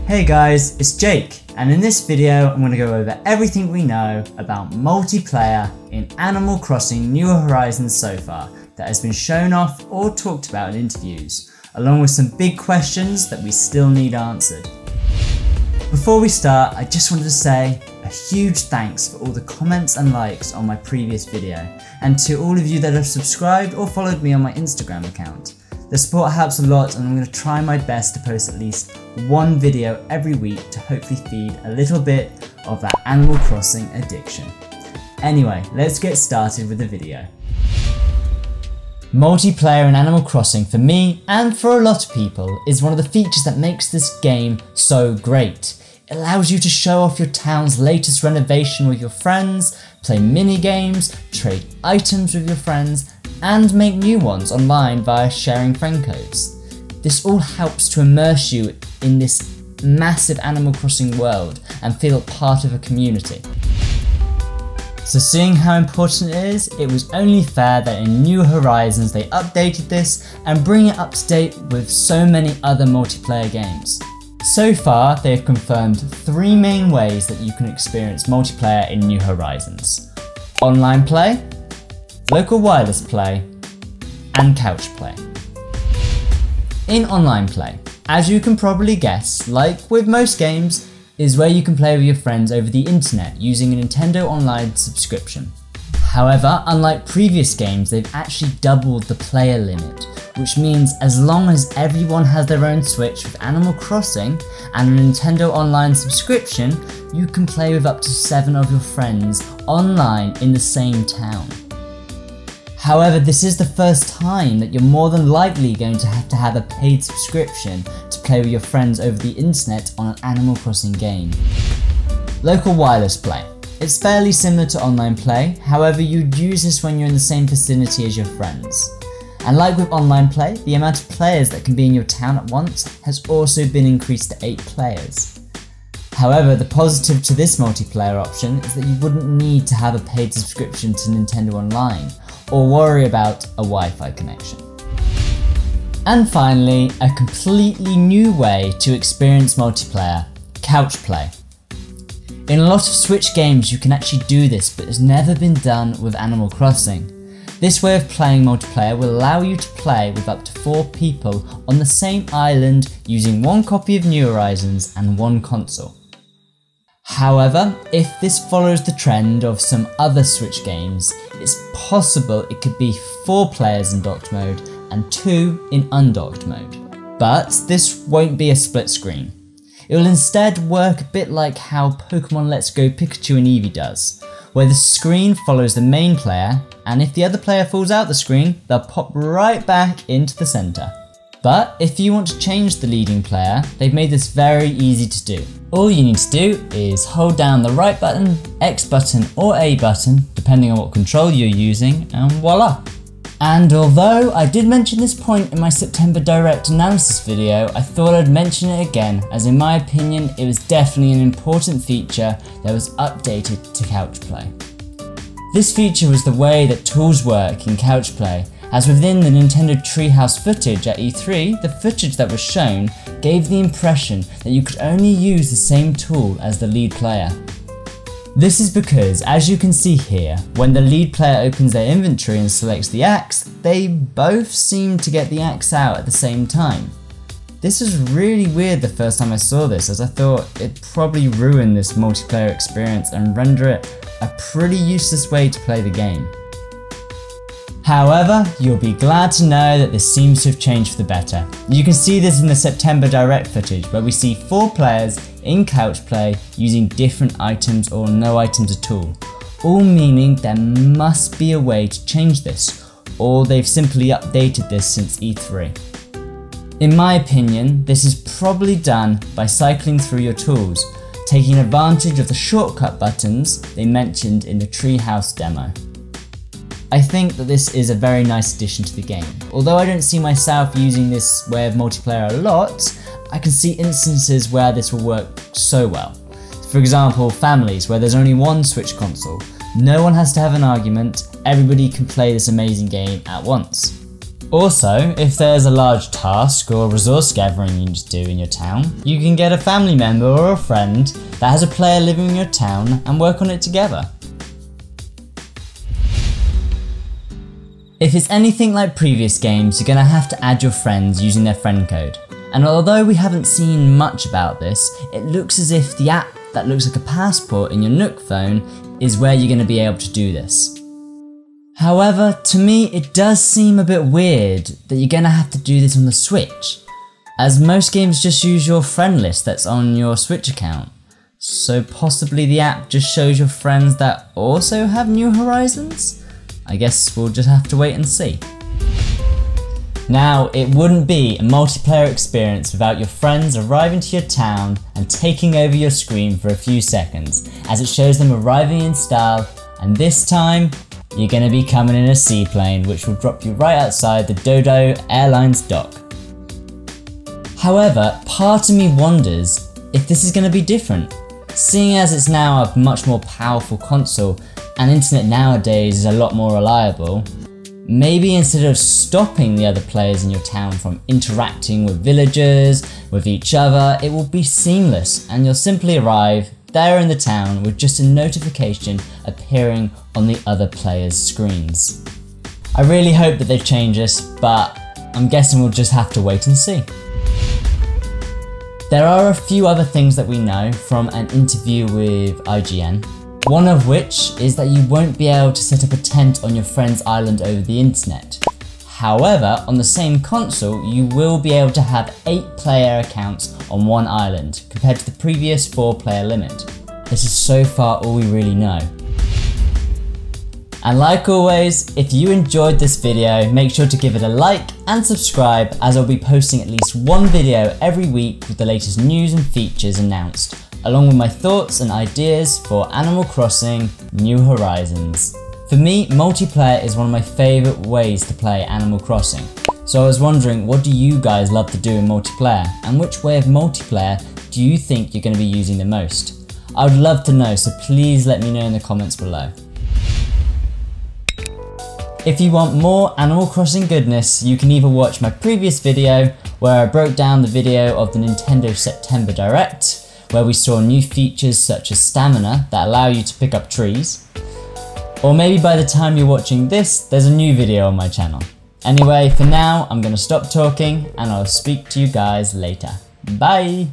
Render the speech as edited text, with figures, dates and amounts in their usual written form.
Hey guys, it's Jake, and in this video I'm going to go over everything we know about multiplayer in Animal Crossing New Horizons so far that has been shown off or talked about in interviews, along with some big questions that we still need answered. Before we start, I just wanted to say a huge thanks for all the comments and likes on my previous video, and to all of you that have subscribed or followed me on my Instagram account. The support helps a lot, and I'm going to try my best to post at least one video every week to hopefully feed a little bit of that Animal Crossing addiction. Anyway, let's get started with the video. Multiplayer in Animal Crossing, for me and for a lot of people, is one of the features that makes this game so great. It allows you to show off your town's latest renovation with your friends, play mini games, trade items with your friends, and make new ones online via sharing friend codes. This all helps to immerse you in this massive Animal Crossing world and feel part of a community. So seeing how important it is, it was only fair that in New Horizons they updated this and bring it up to date with so many other multiplayer games. So far they have confirmed 3 main ways that you can experience multiplayer in New Horizons: online play, local wireless play, and couch play. In online play, as you can probably guess, like with most games, is where you can play with your friends over the internet using a Nintendo Online subscription. However, unlike previous games, they've actually doubled the player limit, which means as long as everyone has their own Switch with Animal Crossing and a Nintendo Online subscription, you can play with up to 7 of your friends online in the same town. However, this is the first time that you're more than likely going to have a paid subscription to play with your friends over the internet on an Animal Crossing game. Local wireless play. It's fairly similar to online play, however you'd use this when you're in the same vicinity as your friends. And like with online play, the amount of players that can be in your town at once has also been increased to 8 players. However, the positive to this multiplayer option is that you wouldn't need to have a paid subscription to Nintendo Online, or worry about a Wi-Fi connection. And finally, a completely new way to experience multiplayer: couch play. In a lot of Switch games you can actually do this, but it's never been done with Animal Crossing. This way of playing multiplayer will allow you to play with up to 4 people on the same island using 1 copy of New Horizons and 1 console. However, if this follows the trend of some other Switch games, it's possible it could be 4 players in docked mode and 2 in undocked mode. But this won't be a split screen. It will instead work a bit like how Pokemon 𝗙𝗂𝗶𝗽𝗆 and Eevee does, where the screen follows the main player, and if the other player falls out the screen, they'll pop right back into the centre. But if you want to change the leading player, they've made this very easy to do. All you need to do is hold down the right button, X button or A button, depending on what control you're using, and voila! And although I did mention this point in my September Direct analysis video, I thought I'd mention it again, as in my opinion it was definitely an important feature that was updated to couch play. This feature was the way that tools work in couch play, as within the Nintendo Treehouse footage at E3, the footage that was shown gave the impression that you could only use the same tool as the lead player. This is because, as you can see here, when the lead player opens their inventory and selects the axe, they both seem to get the axe out at the same time. This was really weird the first time I saw this, as I thought it'd probably ruin this multiplayer experience and render it a pretty useless way to play the game. However, you'll be glad to know that this seems to have changed for the better. You can see this in the September Direct footage, where we see 4 players in couch play using different items or no items at all meaning there must be a way to change this, or they've simply updated this since E3. In my opinion, this is probably done by cycling through your tools, taking advantage of the shortcut buttons they mentioned in the Treehouse demo. I think that this is a very nice addition to the game. Although I don't see myself using this way of multiplayer a lot, I can see instances where this will work so well. For example, families where there's only 1 Switch console. No one has to have an argument, everybody can play this amazing game at once. Also, if there's a large task or resource gathering you need to do in your town, you can get a family member or a friend that has a player living in your town and work on it together. If it's anything like previous games, you're going to have to add your friends using their friend code. And although we haven't seen much about this, it looks as if the app that looks like a passport in your Nook phone is where you're going to be able to do this. However, to me it does seem a bit weird that you're going to have to do this on the Switch, as most games just use your friend list that's on your Switch account. So possibly the app just shows your friends that also have New Horizons? I guess we'll just have to wait and see. Now, it wouldn't be a multiplayer experience without your friends arriving to your town and taking over your screen for a few seconds, as it shows them arriving in style, and this time, you're going to be coming in a seaplane which will drop you right outside the Dodo Airlines dock. However, part of me wonders if this is going to be different, seeing as it's now a much more powerful console and internet nowadays is a lot more reliable. Maybe instead of stopping the other players in your town from interacting with villagers, with each other, it will be seamless and you'll simply arrive there in the town with just a notification appearing on the other players' screens. I really hope that they've changed this, but I'm guessing we'll just have to wait and see. There are a few other things that we know from an interview with IGN. One of which is that you won't be able to set up a tent on your friend's island over the internet. However, on the same console, you will be able to have 8 player accounts on one island, compared to the previous 4-player limit. This is so far all we really know. And like always, if you enjoyed this video, make sure to give it a like and subscribe, as I'll be posting at least one video every week with the latest news and features announced, along with my thoughts and ideas for Animal Crossing New Horizons. For me, multiplayer is one of my favourite ways to play Animal Crossing. So I was wondering, what do you guys love to do in multiplayer? And which way of multiplayer do you think you're going to be using the most? I would love to know, so please let me know in the comments below. If you want more Animal Crossing goodness, you can either watch my previous video, where I broke down the video of the Nintendo September Direct, where we saw new features such as stamina that allow you to pick up trees. Or maybe by the time you're watching this, there's a new video on my channel. Anyway, for now, I'm gonna stop talking and I'll speak to you guys later. Bye!